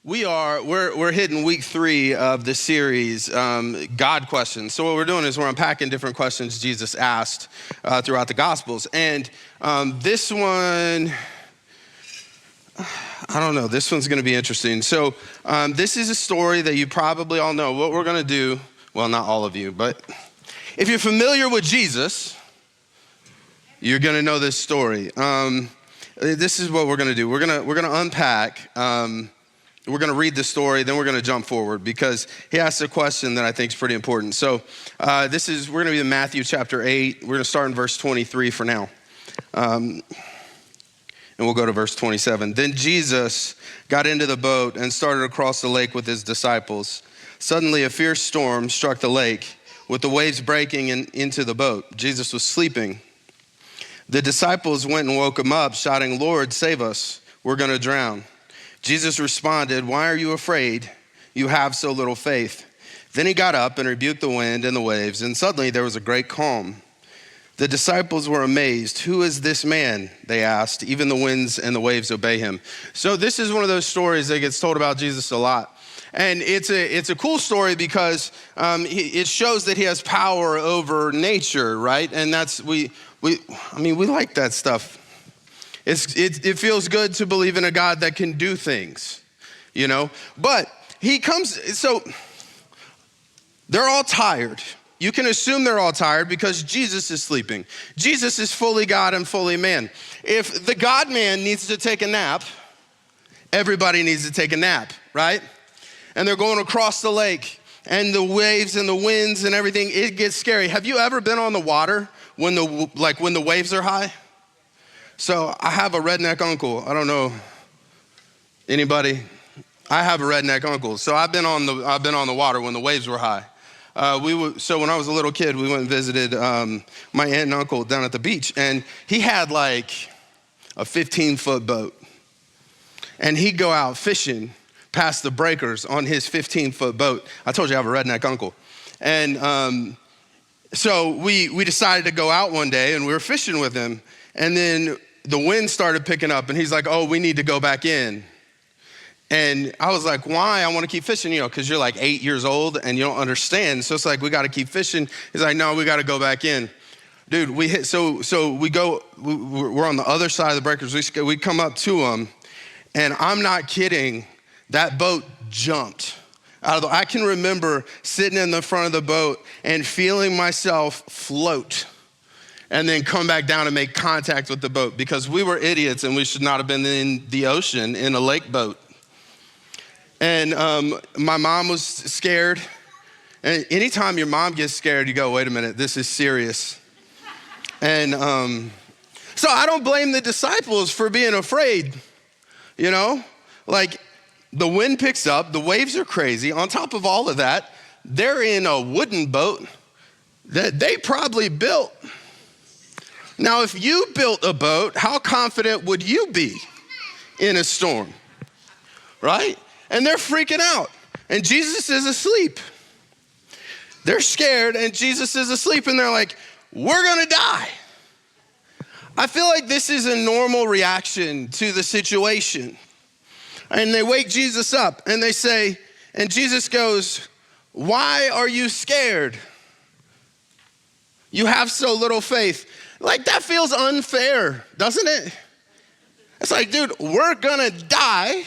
We're hitting week 3 of the series, God questions. So what we're doing is we're unpacking different questions Jesus asked throughout the Gospels. And this one, I don't know, this one's gonna be interesting. So this is a story that you probably all know. What we're gonna do, well, not all of you, but if you're familiar with Jesus, you're gonna know this story. This is what we're gonna do. We're gonna unpack. We're going to read the story, then we're going to jump forward because he asked a question that I think is pretty important. So we're going to be in Matthew chapter 8. We're going to start in verse 23 for now. And we'll go to verse 27. Then Jesus got into the boat and started across the lake with his disciples. Suddenly a fierce storm struck the lake with the waves breaking into the boat. Jesus was sleeping. The disciples went and woke him up, shouting, "Lord, save us. We're going to drown." Jesus responded, "Why are you afraid? You have so little faith." Then he got up and rebuked the wind and the waves, and suddenly there was a great calm. The disciples were amazed. "Who is this man?" they asked. "Even the winds and the waves obey him." So this is one of those stories that gets told about Jesus a lot. And it's a cool story because it shows that he has power over nature, right? And we like that stuff. It feels good to believe in a God that can do things, you know? But so they're all tired. You can assume they're all tired because Jesus is sleeping. Jesus is fully God and fully man. If the God-man needs to take a nap, everybody needs to take a nap, right? And they're going across the lake and the waves and the winds and everything, it gets scary. Have you ever been on the water when the waves are high? So I have a redneck uncle. I don't know anybody. I have a redneck uncle. So I've been on the water when the waves were high. So when I was a little kid, we went and visited my aunt and uncle down at the beach, and he had like a 15-foot boat, and he'd go out fishing past the breakers on his 15-foot boat. I told you I have a redneck uncle, and so we decided to go out one day, and we were fishing with him, and then the wind started picking up, and he's like, "Oh, we need to go back in." And I was like, "Why?" "I want to keep fishing, because you're like 8 years old and you don't understand. So it's like, we got to keep fishing." He's like, "No, we got to go back in." Dude, we're on the other side of the breakers. We come up to them, and I'm not kidding. That boat jumped. I can remember sitting in the front of the boat and feeling myself float, and then come back down and make contact with the boat because we were idiots and we should not have been in the ocean in a lake boat. And my mom was scared. And anytime your mom gets scared, you go, "Wait a minute, this is serious." And so I don't blame the disciples for being afraid, Like the wind picks up, the waves are crazy. On top of all of that, they're in a wooden boat that they probably built. Now, if you built a boat, how confident would you be in a storm, right? And they're freaking out, and Jesus is asleep. They're scared, and Jesus is asleep, and they're like, "We're gonna die." I feel like this is a normal reaction to the situation. And they wake Jesus up, and they say, and Jesus goes, "Why are you scared? You have so little faith." Like, that feels unfair, doesn't it? It's like, dude, we're gonna die,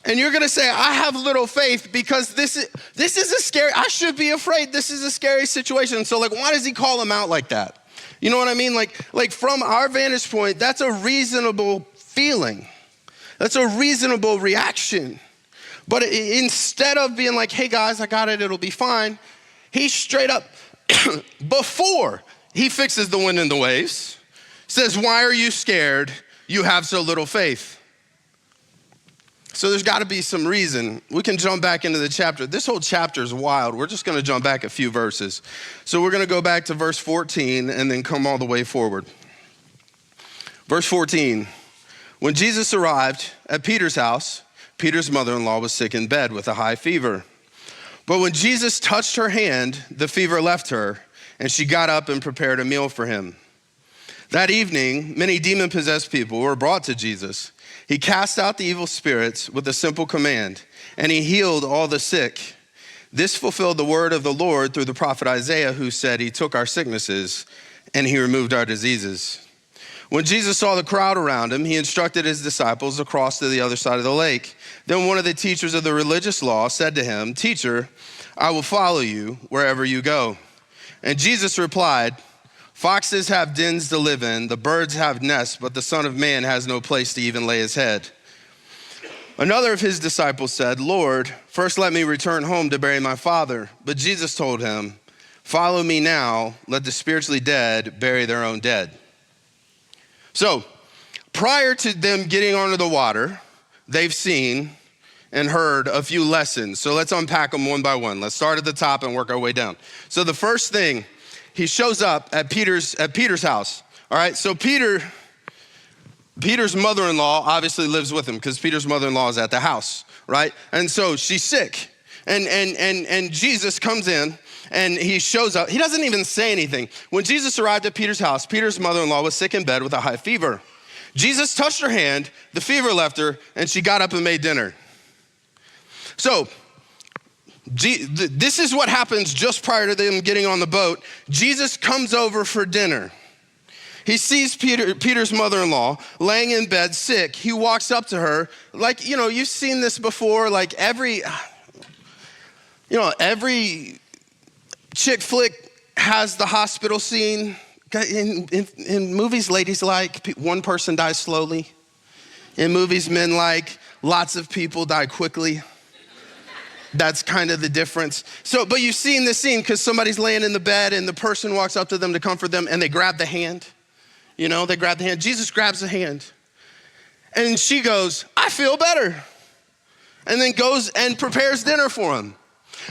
and you're gonna say, "I have little faith," because this is a scary, I should be afraid. This is a scary situation. So like, why does he call him out like that? You know what I mean? Like from our vantage point, that's a reasonable feeling. That's a reasonable reaction. But instead of being like, "Hey guys, I got it, it'll be fine," he straight up, before he fixes the wind and the waves, says, "Why are you scared? You have so little faith." So there's got to be some reason. We can jump back into the chapter. This whole chapter is wild. We're just going to jump back a few verses. So we're going to go back to verse 14 and then come all the way forward. Verse 14, when Jesus arrived at Peter's house, Peter's mother-in-law was sick in bed with a high fever. But when Jesus touched her hand, the fever left her, and she got up and prepared a meal for him. That evening, many demon-possessed people were brought to Jesus. He cast out the evil spirits with a simple command, and he healed all the sick. This fulfilled the word of the Lord through the prophet Isaiah, who said, he took our sicknesses and he removed our diseases. When Jesus saw the crowd around him, he instructed his disciples to cross to the other side of the lake. Then one of the teachers of the religious law said to him, "Teacher, I will follow you wherever you go." And Jesus replied, "Foxes have dens to live in, the birds have nests, but the Son of Man has no place to even lay his head." Another of his disciples said, "Lord, first let me return home to bury my father." But Jesus told him, "Follow me now, let the spiritually dead bury their own dead." So, prior to them getting onto the water, they've seen and heard a few lessons. So let's unpack them one by one. Let's start at the top and work our way down. So the first thing, he shows up at Peter's house. All right, so Peter's mother-in-law obviously lives with him because Peter's mother-in-law is at the house, right? And so she's sick. And Jesus comes in and he shows up. He doesn't even say anything. When Jesus arrived at Peter's house, Peter's mother-in-law was sick in bed with a high fever. Jesus touched her hand, the fever left her, and she got up and made dinner. So, this is what happens just prior to them getting on the boat. Jesus comes over for dinner. He sees Peter's mother-in-law laying in bed sick. He walks up to her. Like, you've seen this before. Like every chick flick has the hospital scene. In movies, ladies like one person dies slowly. In movies, men like lots of people die quickly. That's kind of the difference. So, but you've seen this scene because somebody's laying in the bed and the person walks up to them to comfort them and they grab the hand. They grab the hand. Jesus grabs the hand. And she goes, "I feel better." And then goes and prepares dinner for him.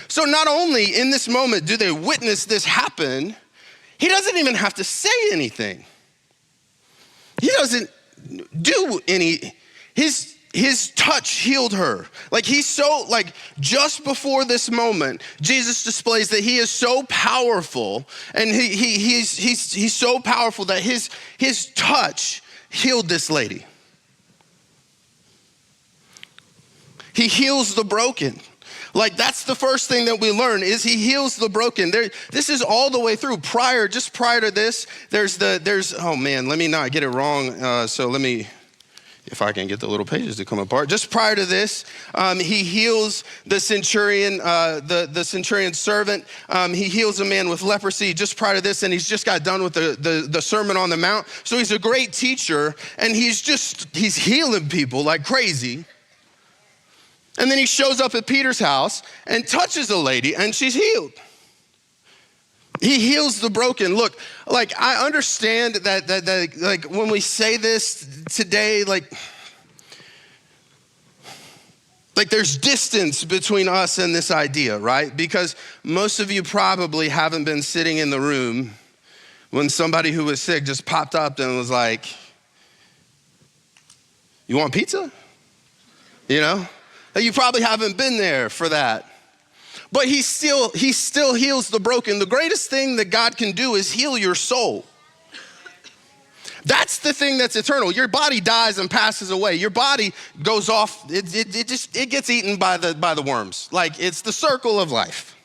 So not only in this moment do they witness this happen, he doesn't even have to say anything. He doesn't do any, his touch healed her. Just before this moment, Jesus displays that he is so powerful, and he's so powerful that his touch healed this lady. He heals the broken. That's the first thing that we learn is he heals the broken. This is all the way through. Just prior to this, oh man, let me not get it wrong. So let me, if I can get the little pages to come apart. Just prior to this, he heals the centurion, the centurion's servant. He heals a man with leprosy just prior to this, and he's just got done with the Sermon on the Mount. So he's a great teacher, and he's healing people like crazy. And then he shows up at Peter's house and touches a lady, and she's healed. He heals the broken. Look, I understand that when we say this today, there's distance between us and this idea, right? Because most of you probably haven't been sitting in the room when somebody who was sick just popped up and was like, "You want pizza?" You probably haven't been there for that. But he still heals the broken. The greatest thing that God can do is heal your soul. That's the thing that's eternal. Your body dies and passes away. Your body goes off, it gets eaten by the worms. It's the circle of life.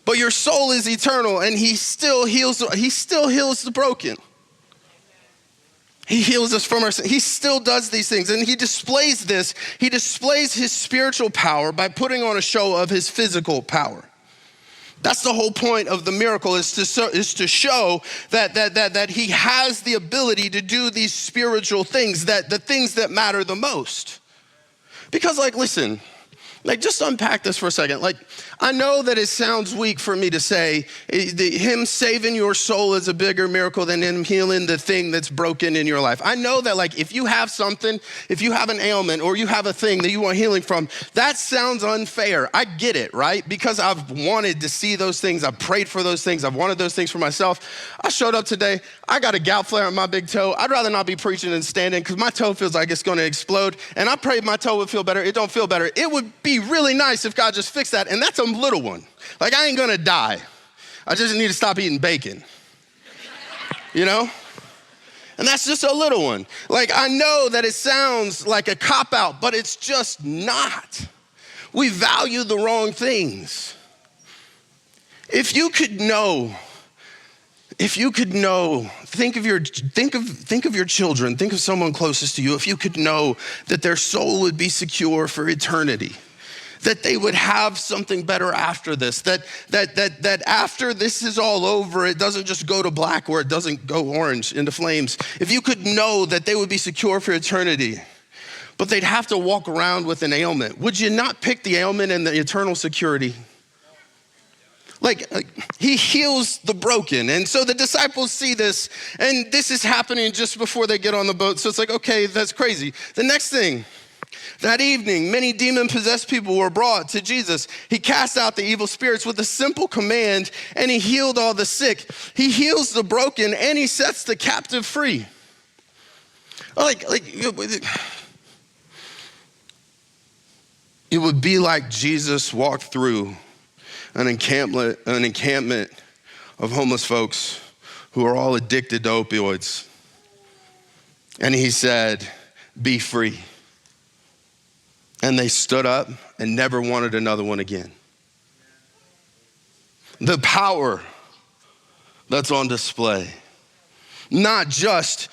But your soul is eternal, and he still heals the broken. He heals us from our sin. He still does these things, and he displays this. He displays his spiritual power by putting on a show of his physical power. That's the whole point of the miracle, is to show that he has the ability to do these spiritual things, the things that matter the most. Because listen, just unpack this for a second. I know that it sounds weak for me to say him saving your soul is a bigger miracle than him healing the thing that's broken in your life. I know that if you have something, if you have an ailment or you have a thing that you want healing from, that sounds unfair. I get it, right? Because I've wanted to see those things. I've prayed for those things. I've wanted those things for myself. I showed up today. I got a gout flare on my big toe. I'd rather not be preaching and standing because my toe feels like it's going to explode. And I prayed my toe would feel better. It don't feel better. It would be really nice if God just fixed that. And that's a little one. I ain't gonna die. I just need to stop eating bacon. And that's just a little one. Like, I know that it sounds like a cop-out, but it's just not. We value the wrong things. If you could know, think of your children, think of someone closest to you. If you could know that their soul would be secure for eternity, that they would have something better after this, that after this is all over, it doesn't just go to black or it doesn't go orange into flames. If you could know that they would be secure for eternity, but they'd have to walk around with an ailment, would you not pick the ailment and the eternal security? Like he heals the broken. And so the disciples see this, and this is happening just before they get on the boat. So it's like, okay, that's crazy. The next thing, that evening, many demon-possessed people were brought to Jesus. He cast out the evil spirits with a simple command, and he healed all the sick. He heals the broken, and he sets the captive free. It would be like Jesus walked through an encampment of homeless folks who are all addicted to opioids. And he said, be free. And they stood up and never wanted another one again. The power that's on display. Not just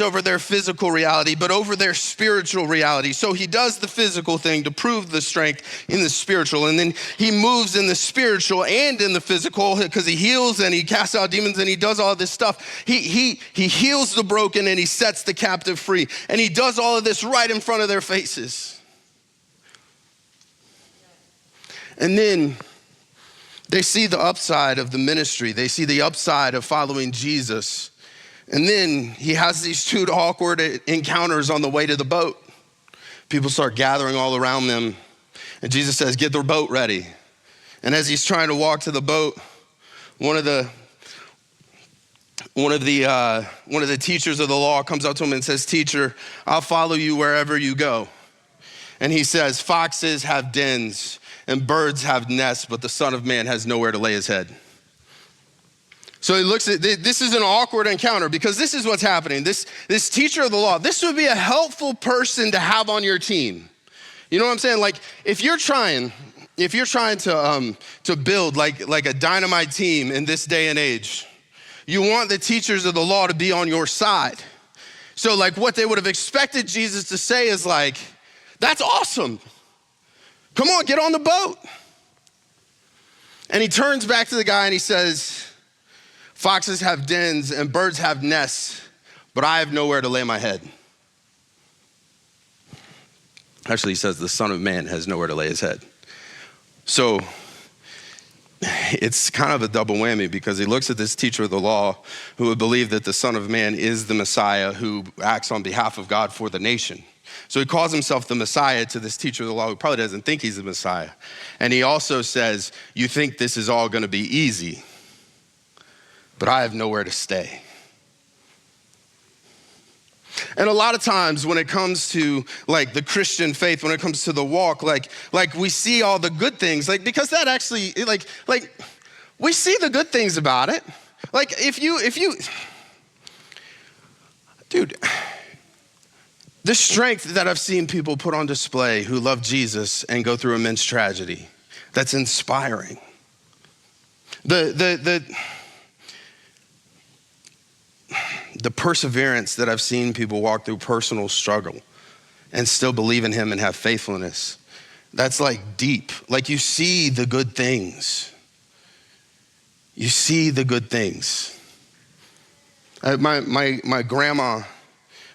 over their physical reality, but over their spiritual reality. So he does the physical thing to prove the strength in the spiritual. And then he moves in the spiritual and in the physical because he heals and he casts out demons and he does all this stuff. He heals the broken and he sets the captive free. And he does all of this right in front of their faces. And then they see the upside of the ministry. They see the upside of following Jesus. And then he has these two awkward encounters on the way to the boat. People start gathering all around them. And Jesus says, get the boat ready. And as he's trying to walk to the boat, one of the teachers of the law comes up to him and says, teacher, I'll follow you wherever you go. And he says, foxes have dens and birds have nests, but the Son of Man has nowhere to lay his head. So he looks at, this is an awkward encounter because this is what's happening. This teacher of the law, this would be a helpful person to have on your team. You know what I'm saying? Like if you're trying to build like a dynamite team in this day and age, you want the teachers of the law to be on your side. So like what they would have expected Jesus to say is like, that's awesome. Come on, get on the boat. And he turns back to the guy and he says, foxes have dens and birds have nests, but I have nowhere to lay my head. Actually, he says the Son of Man has nowhere to lay his head. So it's kind of a double whammy because he looks at this teacher of the law who would believe that the Son of Man is the Messiah who acts on behalf of God for the nation. So he calls himself the Messiah to this teacher of the law who probably doesn't think he's the Messiah. And he also says, you think this is all going to be easy, but I have nowhere to stay. And a lot of times when it comes to like the Christian faith, when it comes to the walk, like we see all the good things, like because that actually like we see the good things about it. Like if you dude, the strength that I've seen people put on display who love Jesus and go through immense tragedy, that's inspiring. The perseverance that I've seen people walk through personal struggle and still believe in him and have faithfulness, that's like deep. Like you see the good things. You see the good things. My grandma,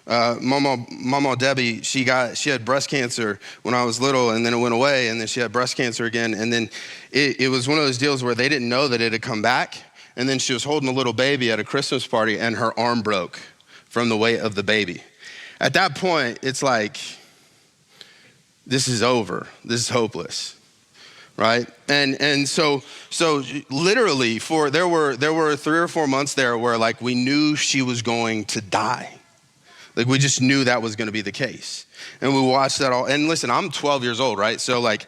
Mama Debbie, she had breast cancer when I was little, and then it went away, and then she had breast cancer again, and then it was one of those deals where they didn't know that it had come back, and then she was holding a little baby at a Christmas party, and her arm broke from the weight of the baby. At that point, it's like, this is over. This is hopeless, right? And so literally, there were 3 or 4 months there where like we knew she was going to die. Like we just knew that was gonna be the case. And we watched that all, and listen, I'm 12 years old, right? So like,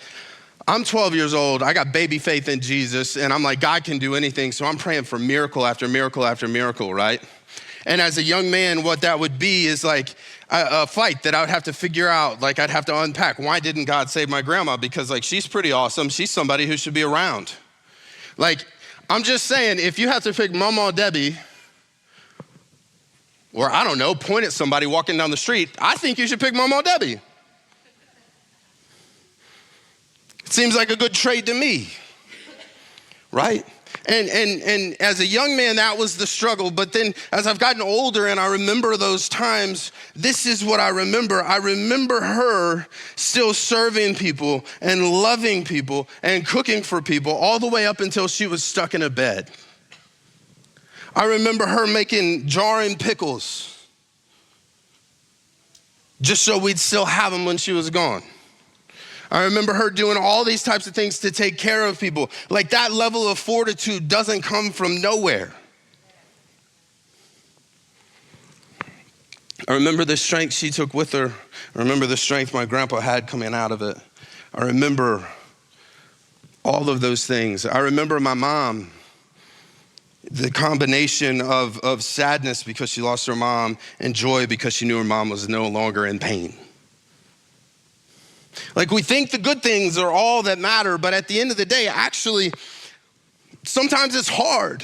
I'm 12 years old, I got baby faith in Jesus, and I'm like, God can do anything, so I'm praying for miracle after miracle after miracle, right? And as a young man, what that would be is like a fight that I would have to figure out. Like I'd have to unpack. Why didn't God save my grandma? Because like she's pretty awesome. She's somebody who should be around. Like I'm just saying, if you have to pick Mama or Debbie, or I don't know, point at somebody walking down the street, I think you should pick Mama or Debbie. It seems like a good trade to me, right? And as a young man, that was the struggle. But then as I've gotten older and I remember those times, this is what I remember. I remember her still serving people and loving people and cooking for people all the way up until she was stuck in a bed. I remember her making jarring pickles just so we'd still have them when she was gone. I remember her doing all these types of things to take care of people. Like that level of fortitude doesn't come from nowhere. I remember the strength she took with her. I remember the strength my grandpa had coming out of it. I remember all of those things. I remember my mom, the combination of sadness because she lost her mom and joy because she knew her mom was no longer in pain. Like we think the good things are all that matter, but at the end of the day, actually, sometimes it's hard.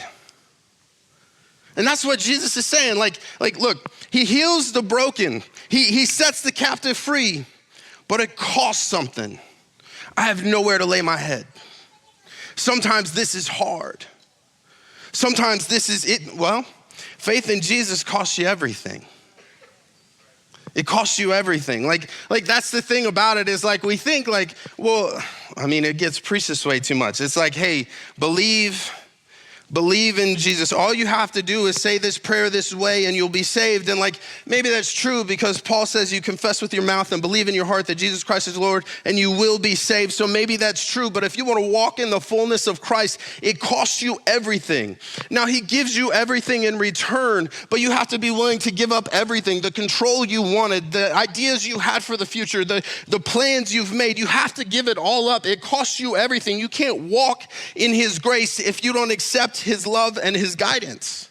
And that's what Jesus is saying. Like look, he heals the broken. He sets the captive free, but it costs something. I have nowhere to lay my head. Sometimes this is hard. Sometimes this is it. Well, faith in Jesus costs you everything. It costs you everything. Like that's the thing about it is like we think like, well, I mean, it gets preached this way too much. It's like, hey, believe in Jesus. All you have to do is say this prayer this way and you'll be saved. And like, maybe that's true because Paul says you confess with your mouth and believe in your heart that Jesus Christ is Lord and you will be saved. So maybe that's true. But if you want to walk in the fullness of Christ, it costs you everything. Now he gives you everything in return, but you have to be willing to give up everything, the control you wanted, the ideas you had for the future, the plans you've made. You have to give it all up. It costs you everything. You can't walk in his grace if you don't accept his love and his guidance.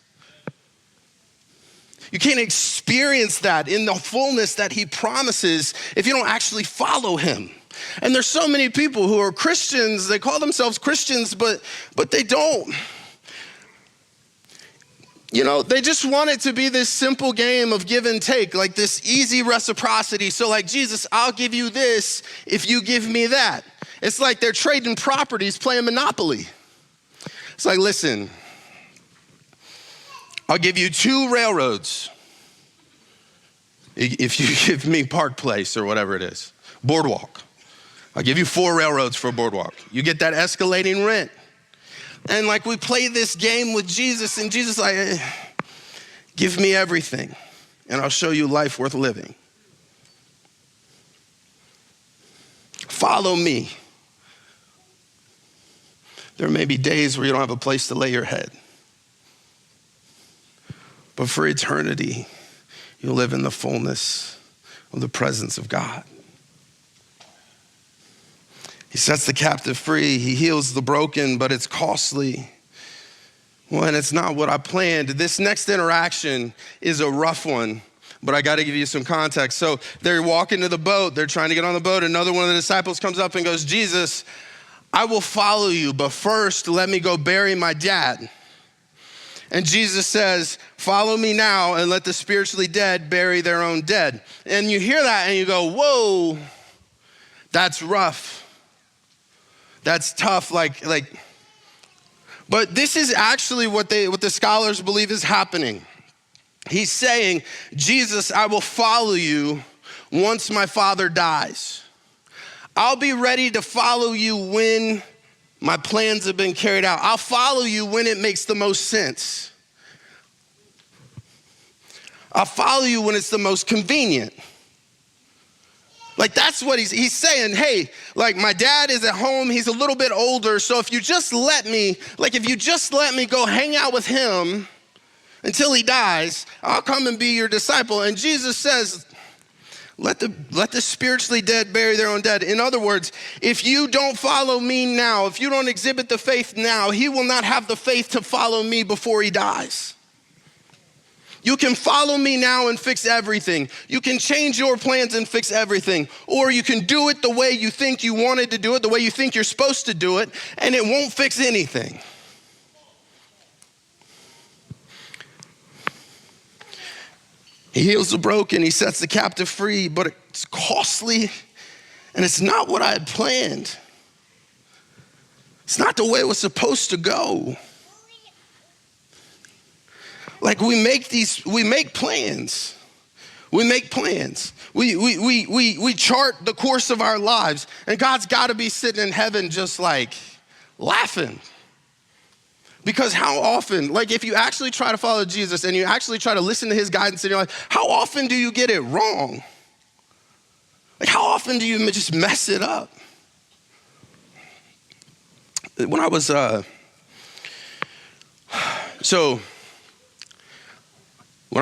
You can't experience that in the fullness that he promises if you don't actually follow him. And there's so many people who are Christians, they call themselves Christians, but they don't. You know, they just want it to be this simple game of give and take, like this easy reciprocity. So like, Jesus, I'll give you this if you give me that. It's like they're trading properties, playing Monopoly. It's like, listen, I'll give you 2 railroads if you give me Park Place or whatever it is, Boardwalk. I'll give you 4 railroads for a boardwalk. You get that escalating rent. And like we play this game with Jesus and Jesus like, give me everything and I'll show you life worth living. Follow me. There may be days where you don't have a place to lay your head. But for eternity, you'll live in the fullness of the presence of God. He sets the captive free. He heals the broken, but it's costly. Well, and it's not what I planned. This next interaction is a rough one, but I got to give you some context. So they're walking to the boat. They're trying to get on the boat. Another one of the disciples comes up and goes, Jesus, I will follow you, but first let me go bury my dad. And Jesus says, follow me now and let the spiritually dead bury their own dead. And you hear that and you go, whoa, that's rough. That's tough, but this is actually what the scholars believe is happening. He's saying, Jesus, I will follow you once my father dies. I'll be ready to follow you when my plans have been carried out. I'll follow you when it makes the most sense. I'll follow you when it's the most convenient. Like that's what he's saying. Hey, like my dad is at home. He's a little bit older. So if you just let me go hang out with him until he dies, I'll come and be your disciple. And Jesus says, let the spiritually dead bury their own dead. In other words, if you don't follow me now, if you don't exhibit the faith now, he will not have the faith to follow me before he dies. You can follow me now and fix everything. You can change your plans and fix everything. Or you can do it the way you think you wanted to do it, the way you think you're supposed to do it, and it won't fix anything. He heals the broken, he sets the captive free, but it's costly, and it's not what I had planned. It's not the way it was supposed to go. Like we make plans. We make plans. We chart the course of our lives, and God's got to be sitting in heaven just like laughing. Because how often, like if you actually try to follow Jesus and you actually try to listen to his guidance in your life, how often do you get it wrong? Like how often do you just mess it up? When I was, when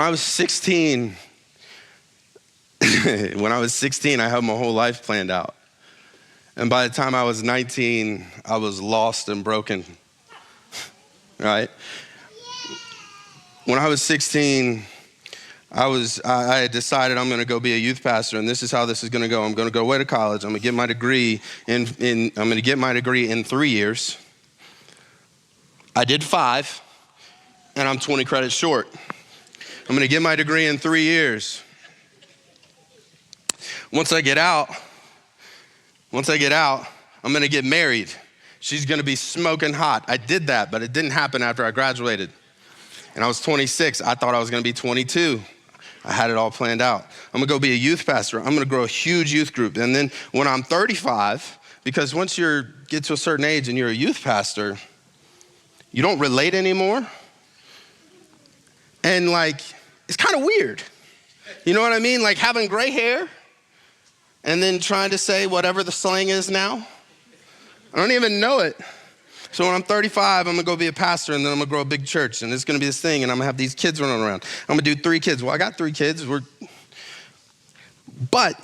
I was 16, I had my whole life planned out. And by the time I was 19, I was lost and broken. Right? When I was 16, I had decided I'm going to go be a youth pastor, and this is how this is going to go. I'm going to go away to college. I'm going to get my degree in 3 years. I did 5, and I'm 20 credits short. I'm going to get my degree in 3 years. Once I get out, I'm going to get married. She's going to be smoking hot. I did that, but it didn't happen after I graduated. And I was 26. I thought I was going to be 22. I had it all planned out. I'm going to go be a youth pastor. I'm going to grow a huge youth group. And then when I'm 35, because once you get to a certain age and you're a youth pastor, you don't relate anymore. And like, it's kind of weird. You know what I mean? Like having gray hair and then trying to say whatever the slang is now. I don't even know it. So when I'm 35, I'm gonna go be a pastor, and then I'm gonna grow a big church, and it's gonna be this thing, and I'm gonna have these kids running around. I'm gonna do 3 kids. Well, I got 3 kids. But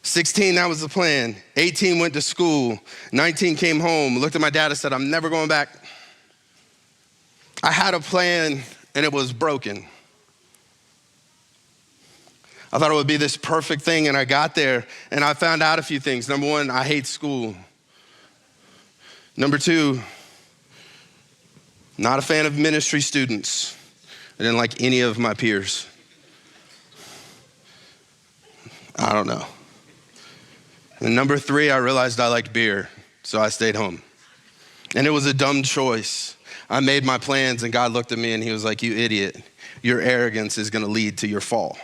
16, that was the plan. 18 went to school. 19 came home, looked at my dad and said, I'm never going back. I had a plan, and it was broken. I thought it would be this perfect thing, and I got there, and I found out a few things. Number 1, I hate school. Number 2, not a fan of ministry students. I didn't like any of my peers. I don't know. And number 3, I realized I liked beer, so I stayed home. And it was a dumb choice. I made my plans, and God looked at me and he was like, you idiot, your arrogance is gonna lead to your fall.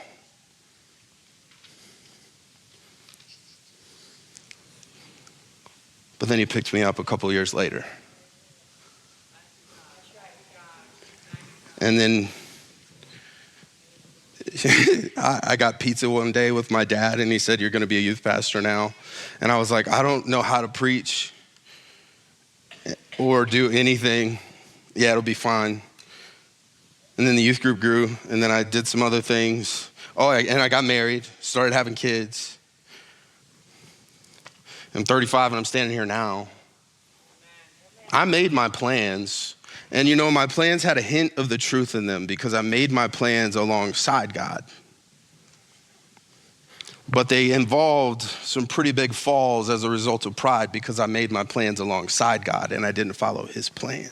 But then he picked me up a couple years later. And then I got pizza one day with my dad, and he said, you're gonna be a youth pastor now. And I was like, I don't know how to preach or do anything. Yeah, it'll be fine. And then the youth group grew, and then I did some other things. And I got married, started having kids. I'm 35 and I'm standing here now. I made my plans, and you know, my plans had a hint of the truth in them because I made my plans alongside God. But they involved some pretty big falls as a result of pride because I made my plans alongside God and I didn't follow his plan.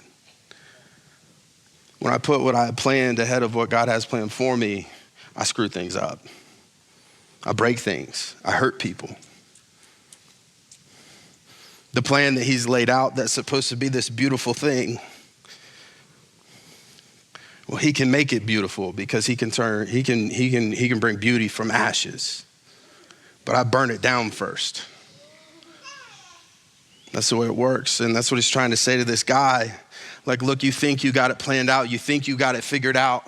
When I put what I had planned ahead of what God has planned for me, I screw things up. I break things. I hurt people. The plan that he's laid out that's supposed to be this beautiful thing, well, he can make it beautiful because he can bring beauty from ashes. But I burn it down first. That's the way it works. And that's what he's trying to say to this guy. Like, look, you think you got it planned out. You think you got it figured out.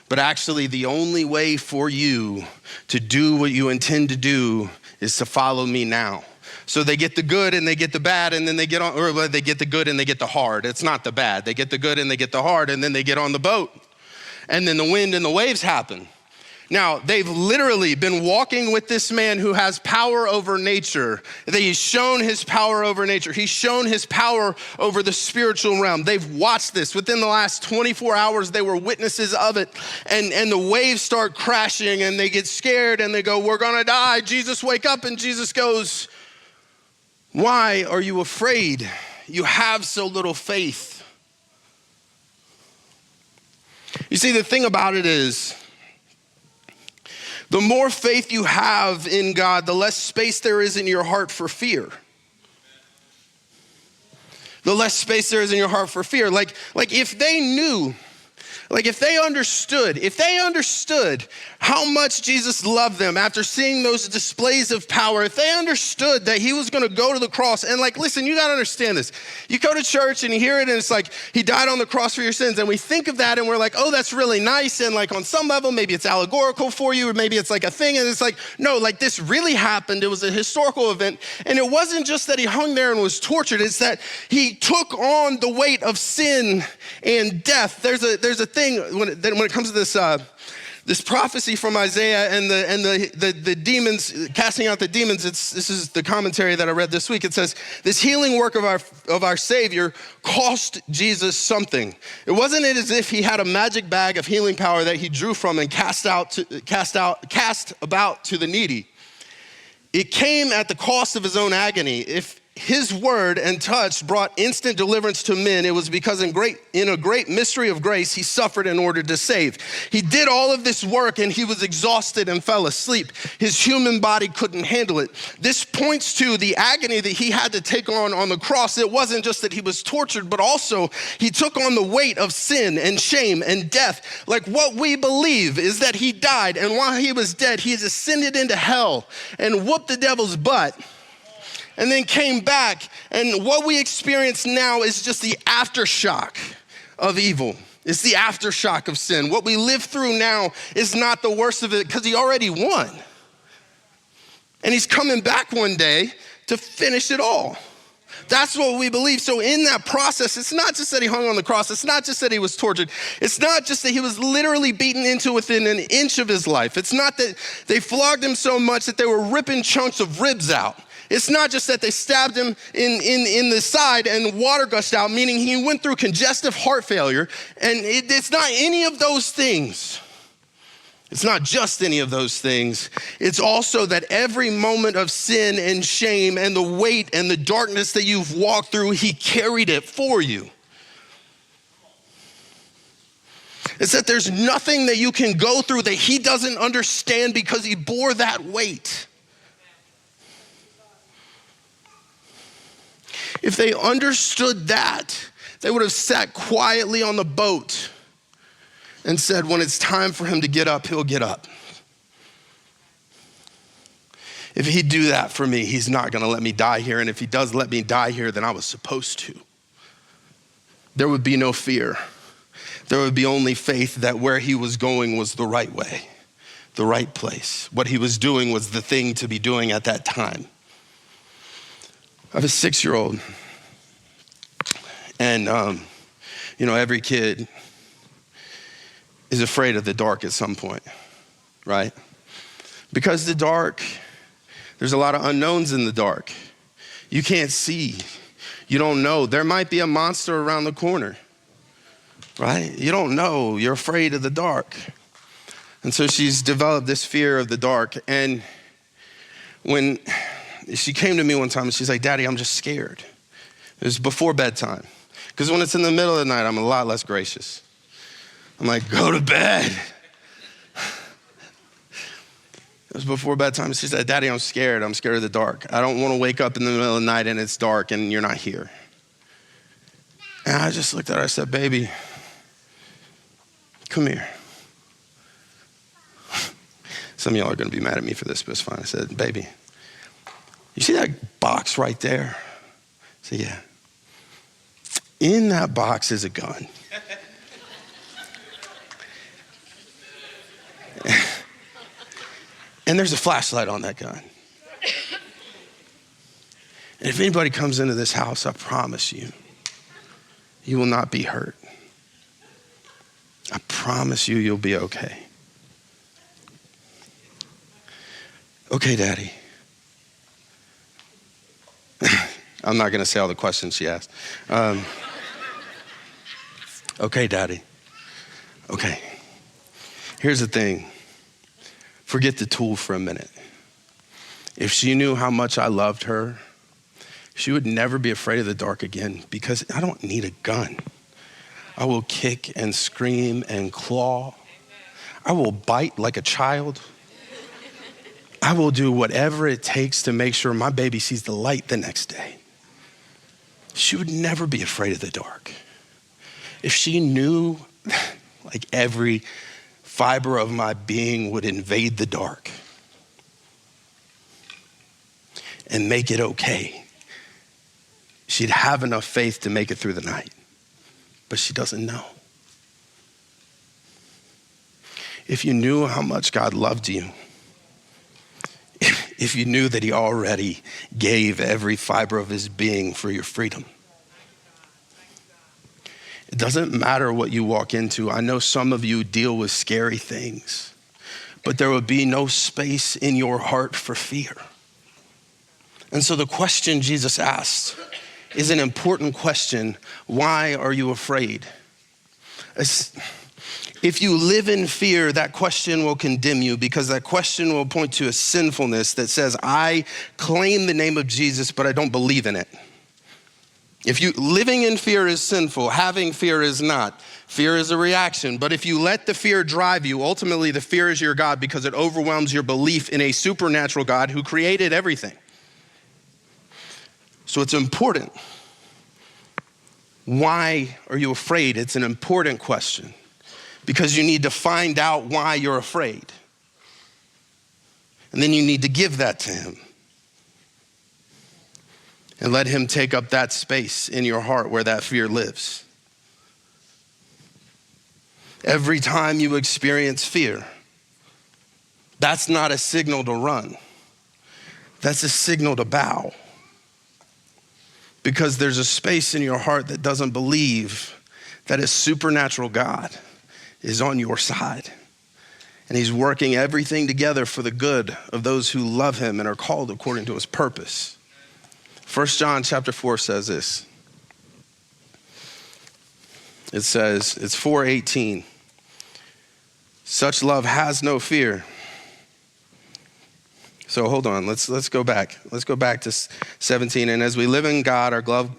But actually, the only way for you to do what you intend to do is to follow me now. So they get the good and they get the bad, and then they get on, or they get the good and they get the hard. It's not the bad. They get the good and they get the hard, and then they get on the boat. And then the wind and the waves happen. Now, they've literally been walking with this man who has power over nature. He's shown his power over nature. He's shown his power over the spiritual realm. They've watched this. Within the last 24 hours, they were witnesses of it. And the waves start crashing and they get scared and they go, we're gonna die. Jesus, wake up. And Jesus goes, why are you afraid? You have so little faith. You see, the thing about it is, the more faith you have in God, the less space there is in your heart for fear. The less space there is in your heart for fear. Like if they knew, if they understood how much Jesus loved them after seeing those displays of power, if they understood that he was gonna go to the cross, and listen, you gotta understand this. You go to church and you hear it and it's like, he died on the cross for your sins. And we think of that and we're like, oh, that's really nice. And on some level, maybe it's allegorical for you, or maybe it's like a thing. And it's like, no, this really happened. It was a historical event. And it wasn't just that he hung there and was tortured. It's that he took on the weight of sin and death. There's a thing when it comes to this prophecy from Isaiah and the demons, casting out the demons. This is the commentary that I read this week. It says, this healing work of our Savior cost Jesus something. It wasn't as if he had a magic bag of healing power that he drew from and cast about to the needy. It came at the cost of his own agony. If his word and touch brought instant deliverance to men, it was because in a great mystery of grace, he suffered in order to save. He did all of this work and he was exhausted and fell asleep. His human body couldn't handle it. This points to the agony that he had to take on the cross. It wasn't just that he was tortured, but also he took on the weight of sin and shame and death. What we believe is that he died, and while he was dead, he has ascended into hell and whooped the devil's butt, and then came back. And what we experience now is just the aftershock of evil. It's the aftershock of sin. What we live through now is not the worst of it because he already won. And he's coming back one day to finish it all. That's what we believe. So in that process, it's not just that he hung on the cross. It's not just that he was tortured. It's not just that he was literally beaten into within an inch of his life. It's not that they flogged him so much that they were ripping chunks of ribs out. It's not just that they stabbed him in the side and water gushed out, meaning he went through congestive heart failure. And it's not any of those things. It's not just any of those things. It's also that every moment of sin and shame and the weight and the darkness that you've walked through, he carried it for you. It's that there's nothing that you can go through that he doesn't understand because he bore that weight. If they understood that, they would have sat quietly on the boat and said, when it's time for him to get up, he'll get up. If he'd do that for me, he's not gonna let me die here. And if he does let me die here, then I was supposed to. There would be no fear. There would be only faith that where he was going was the right way, the right place. What he was doing was the thing to be doing at that time. I have a 6-year-old, and every kid is afraid of the dark at some point, right? Because the dark, there's a lot of unknowns in the dark. You can't see, you don't know. There might be a monster around the corner, right? You don't know, you're afraid of the dark. And so she's developed this fear of the dark. And when she came to me one time and she's like, Daddy, I'm just scared. It was before bedtime. Because when it's in the middle of the night, I'm a lot less gracious. I'm like, go to bed. It was before bedtime. She said, Daddy, I'm scared. I'm scared of the dark. I don't want to wake up in the middle of the night and it's dark and you're not here. And I just looked at her. I said, baby, come here. Some of y'all are going to be mad at me for this, but it's fine. I said, baby, you see that box right there? I said, yeah. In that box is a gun. And there's a flashlight on that gun. And if anybody comes into this house, I promise you, you will not be hurt. I promise you, you'll be okay. Okay, Daddy. I'm not going to say all the questions she asked. Okay, Daddy. Okay. Here's the thing. Forget the tool for a minute. If she knew how much I loved her, she would never be afraid of the dark again, because I don't need a gun. I will kick and scream and claw. I will bite like a child. I will do whatever it takes to make sure my baby sees the light the next day. She would never be afraid of the dark. If she knew, like, every fiber of my being would invade the dark and make it okay, she'd have enough faith to make it through the night. But she doesn't know. If you knew how much God loved you, if you knew that he already gave every fiber of his being for your freedom, it doesn't matter what you walk into. I know some of you deal with scary things, but there would be no space in your heart for fear. And so the question Jesus asked is an important question. Why are you afraid? If you live in fear, that question will condemn you, because that question will point to a sinfulness that says, I claim the name of Jesus, but I don't believe in it. If you living in fear is sinful, having fear is not. Fear is a reaction, but if you let the fear drive you, ultimately the fear is your God, because it overwhelms your belief in a supernatural God who created everything. So it's important. Why are you afraid? It's an important question, because you need to find out why you're afraid. And then you need to give that to him. And let him take up that space in your heart where that fear lives. Every time you experience fear, that's not a signal to run. That's a signal to bow. Because there's a space in your heart that doesn't believe that a supernatural God is on your side. And he's working everything together for the good of those who love him and are called according to his purpose. 1 John chapter 4 says this. It says, it's 4:18. Such love has no fear. So hold on, let's go back. Let's go back to 17. And as we live in God,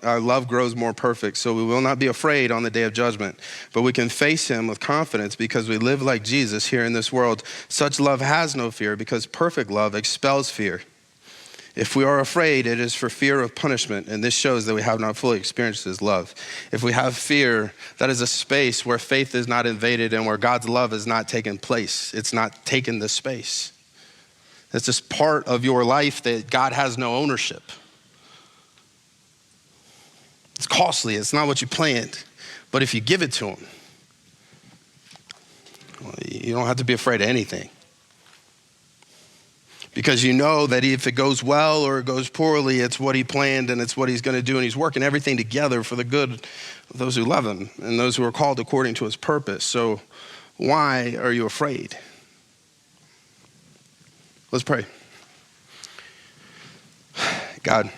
our love grows more perfect. So we will not be afraid on the day of judgment, but we can face him with confidence because we live like Jesus here in this world. Such love has no fear, because perfect love expels fear. If we are afraid, it is for fear of punishment, and this shows that we have not fully experienced his love. If we have fear, that is a space where faith is not invaded and where God's love is not taken place. It's not taken the space. It's just part of your life that God has no ownership. It's costly. It's not what you planned. But if you give it to him, well, you don't have to be afraid of anything. Because you know that if it goes well or it goes poorly, it's what he planned and it's what he's going to do. And he's working everything together for the good of those who love him and those who are called according to his purpose. So why are you afraid? Let's pray. God,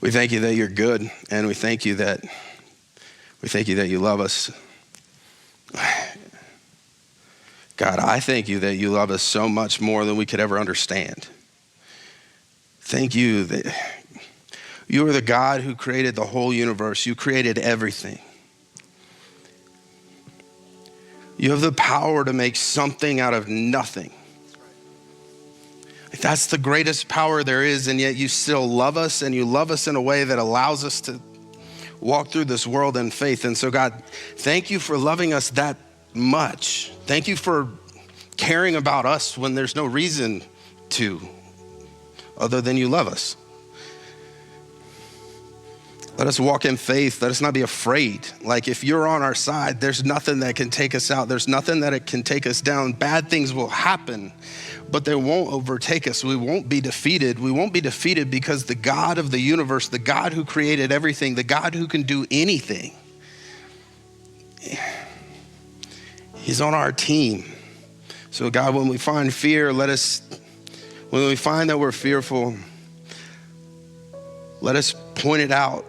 we thank you that you're good, and we thank you that you love us. God, I thank you that you love us so much more than we could ever understand. Thank you that you are the God who created the whole universe. You created everything. You have the power to make something out of nothing. That's the greatest power there is, and yet you still love us, and you love us in a way that allows us to walk through this world in faith. And so, God, thank you for loving us that much. Thank you for caring about us when there's no reason to, other than you love us. Let us walk in faith. Let us not be afraid. Like, if you're on our side, there's nothing that can take us out. There's nothing that it can take us down. Bad things will happen, but they won't overtake us. We won't be defeated. We won't be defeated because the God of the universe, the God who created everything, the God who can do anything, he's on our team. So God, when we find fear, when we find that we're fearful, let us point it out.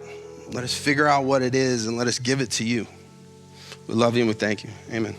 Let us figure out what it is and let us give it to you. We love you and we thank you. Amen.